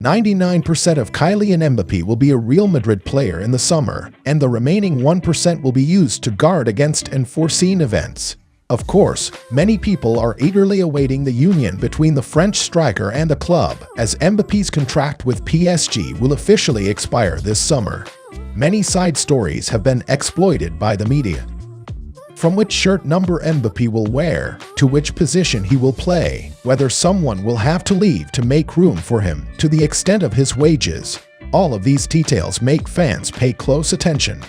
99% of Kylian Mbappe will be a Real Madrid player in the summer, and the remaining 1% will be used to guard against unforeseen events. Of course, many people are eagerly awaiting the union between the French striker and the club, as Mbappe's contract with PSG will officially expire this summer. Many side stories have been exploited by the media. From which shirt number Mbappe will wear, to which position he will play, whether someone will have to leave to make room for him, to the extent of his wages. All of these details make fans pay close attention.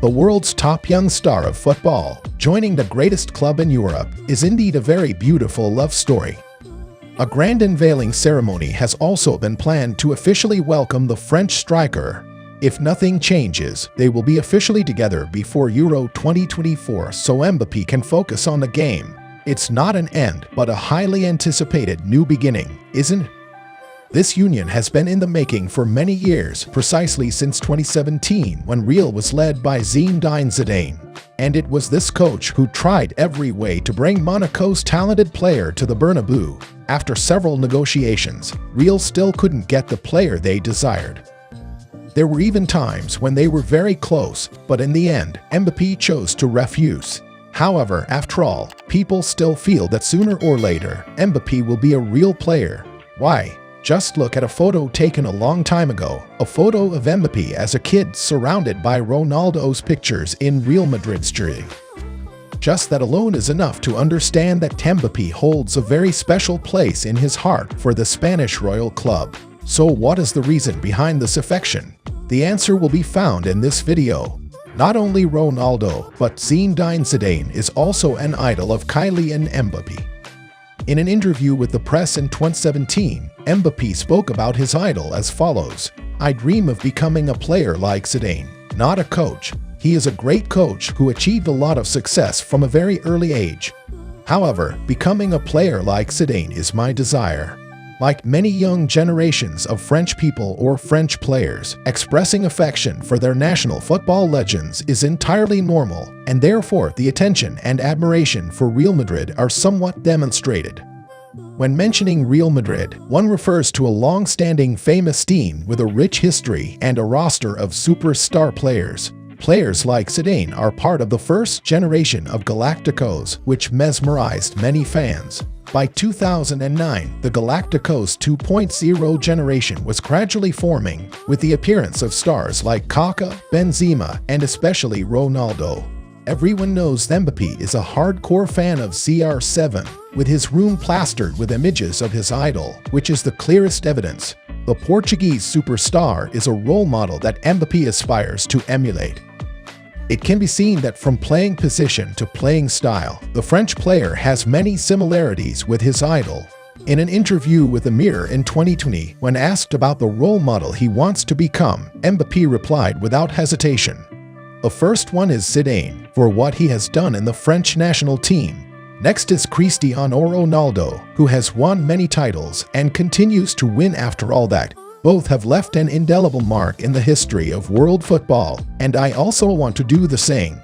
The world's top young star of football, joining the greatest club in Europe, is indeed a very beautiful love story. A grand unveiling ceremony has also been planned to officially welcome the French striker. If nothing changes, they will be officially together before Euro 2024 so Mbappe can focus on the game. It's not an end, but a highly anticipated new beginning, isn't it? This union has been in the making for many years, precisely since 2017 when Real was led by Zinedine Zidane. And it was this coach who tried every way to bring Monaco's talented player to the Bernabeu. After several negotiations, Real still couldn't get the player they desired. There were even times when they were very close, but in the end, Mbappe chose to refuse. However, after all, people still feel that sooner or later, Mbappe will be a real player. Why? Just look at a photo taken a long time ago, a photo of Mbappe as a kid surrounded by Ronaldo's pictures in Real Madrid's jersey. Just that alone is enough to understand that Mbappe holds a very special place in his heart for the Spanish royal club. So what is the reason behind this affection? The answer will be found in this video. Not only Ronaldo, but Zinedine Zidane is also an idol of Kylian Mbappe. In an interview with the press in 2017, Mbappe spoke about his idol as follows: "I dream of becoming a player like Zidane, not a coach. He is a great coach who achieved a lot of success from a very early age. However, becoming a player like Zidane is my desire." Like many young generations of French people or French players, expressing affection for their national football legends is entirely normal, and therefore the attention and admiration for Real Madrid are somewhat demonstrated. When mentioning Real Madrid, one refers to a long-standing famous team with a rich history and a roster of superstar players. Players like Zidane are part of the first generation of Galacticos, which mesmerized many fans. By 2009, the Galacticos 2.0 generation was gradually forming, with the appearance of stars like Kaká, Benzema, and especially Ronaldo. Everyone knows Mbappe is a hardcore fan of CR7, with his room plastered with images of his idol, which is the clearest evidence. The Portuguese superstar is a role model that Mbappe aspires to emulate. It can be seen that from playing position to playing style, the French player has many similarities with his idol. In an interview with Amir in 2020, when asked about the role model he wants to become, Mbappe replied without hesitation. The first one is Zidane, for what he has done in the French national team. Next is Cristiano Ronaldo, who has won many titles and continues to win after all that. Both have left an indelible mark in the history of world football, and I also want to do the same.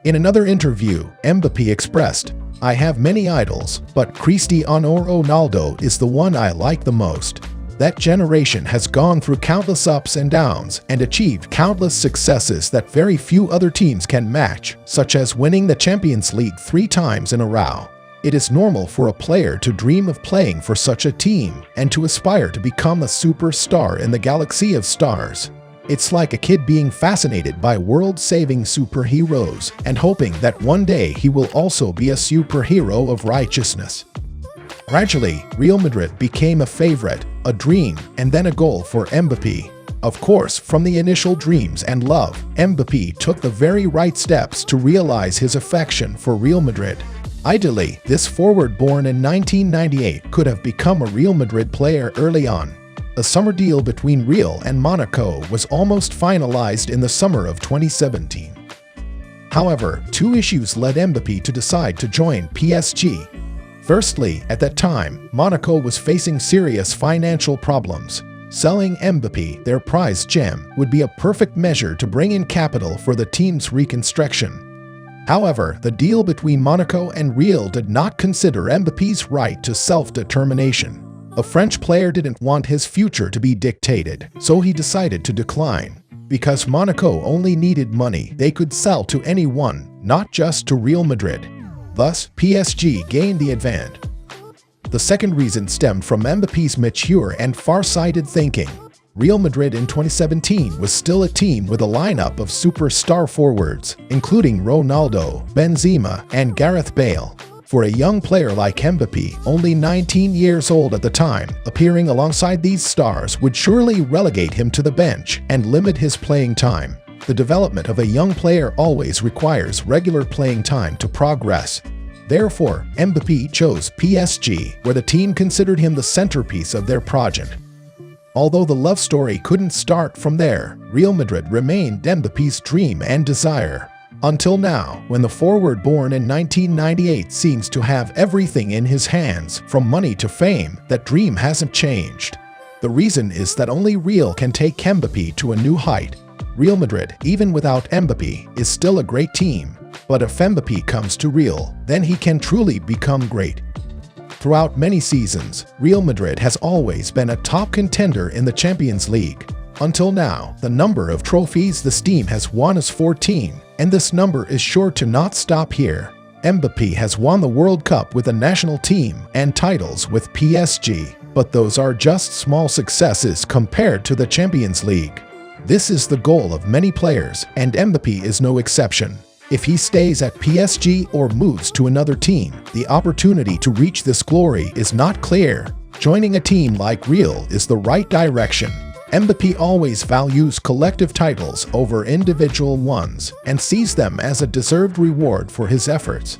In another interview, Mbappe expressed, "I have many idols, but Cristiano Ronaldo is the one I like the most. That generation has gone through countless ups and downs and achieved countless successes that very few other teams can match, such as winning the Champions League 3 times in a row. It is normal for a player to dream of playing for such a team and to aspire to become a superstar in the galaxy of stars. It's like a kid being fascinated by world-saving superheroes and hoping that one day he will also be a superhero of righteousness." Gradually, Real Madrid became a favorite, a dream, and then a goal for Mbappe. Of course, from the initial dreams and love, Mbappe took the very right steps to realize his affection for Real Madrid. Ideally, this forward born in 1998 could have become a Real Madrid player early on. A summer deal between Real and Monaco was almost finalized in the summer of 2017. However, 2 issues led Mbappe to decide to join PSG. Firstly, at that time, Monaco was facing serious financial problems. Selling Mbappe, their prized gem, would be a perfect measure to bring in capital for the team's reconstruction. However, the deal between Monaco and Real did not consider Mbappe's right to self-determination. A French player didn't want his future to be dictated, so he decided to decline. Because Monaco only needed money they could sell to anyone, not just to Real Madrid. Thus, PSG gained the advantage. The second reason stemmed from Mbappe's mature and far-sighted thinking. Real Madrid in 2017 was still a team with a lineup of superstar forwards, including Ronaldo, Benzema, and Gareth Bale. For a young player like Mbappe, only 19 years old at the time, appearing alongside these stars would surely relegate him to the bench and limit his playing time. The development of a young player always requires regular playing time to progress. Therefore, Mbappe chose PSG, where the team considered him the centerpiece of their project. Although the love story couldn't start from there, Real Madrid remained Mbappe's dream and desire. Until now, when the forward born in 1998 seems to have everything in his hands, from money to fame, that dream hasn't changed. The reason is that only Real can take Mbappe to a new height. Real Madrid, even without Mbappe, is still a great team. But if Mbappe comes to Real, then he can truly become great. Throughout many seasons, Real Madrid has always been a top contender in the Champions League. Until now, the number of trophies this team has won is 14, and this number is sure to not stop here. Mbappe has won the World Cup with the national team and titles with PSG, but those are just small successes compared to the Champions League. This is the goal of many players, and Mbappe is no exception. If he stays at PSG or moves to another team, the opportunity to reach this glory is not clear. Joining a team like Real is the right direction. Mbappe always values collective titles over individual ones and sees them as a deserved reward for his efforts.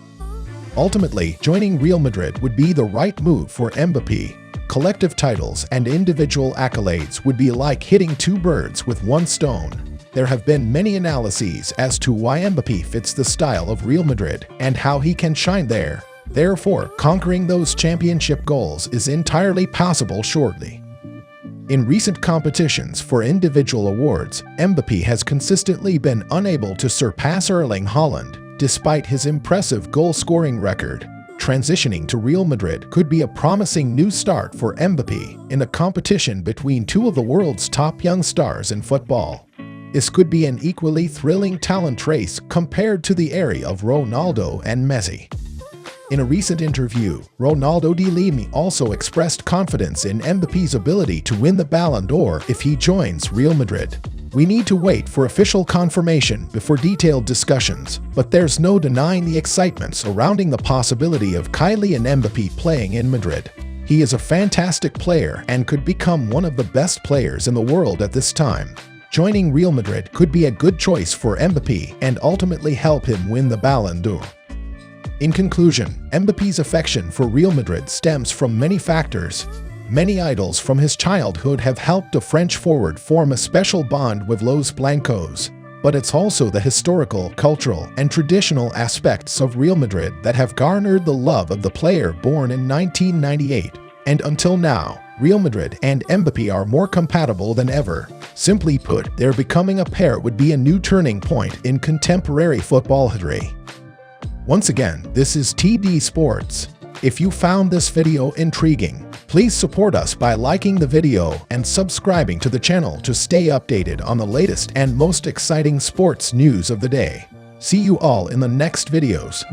Ultimately, joining Real Madrid would be the right move for Mbappe. Collective titles and individual accolades would be like hitting two birds with one stone. There have been many analyses as to why Mbappe fits the style of Real Madrid and how he can shine there. Therefore, conquering those championship goals is entirely possible shortly. In recent competitions for individual awards, Mbappe has consistently been unable to surpass Erling Haaland, despite his impressive goal-scoring record. Transitioning to Real Madrid could be a promising new start for Mbappe in a competition between two of the world's top young stars in football. This could be an equally thrilling talent race compared to the era of Ronaldo and Messi. In a recent interview, Ronaldo de Lima also expressed confidence in Mbappe's ability to win the Ballon d'Or if he joins Real Madrid. We need to wait for official confirmation before detailed discussions, but there's no denying the excitement surrounding the possibility of Kylian Mbappe playing in Madrid. He is a fantastic player and could become one of the best players in the world at this time. Joining Real Madrid could be a good choice for Mbappe and ultimately help him win the Ballon d'Or. In conclusion, Mbappe's affection for Real Madrid stems from many factors. Many idols from his childhood have helped the French forward form a special bond with Los Blancos. But it's also the historical, cultural, and traditional aspects of Real Madrid that have garnered the love of the player born in 1998. And until now, Real Madrid and Mbappe are more compatible than ever. Simply put, their becoming a pair would be a new turning point in contemporary football history. Once again, this is TD Sports. If you found this video intriguing, please support us by liking the video and subscribing to the channel to stay updated on the latest and most exciting sports news of the day. See you all in the next videos.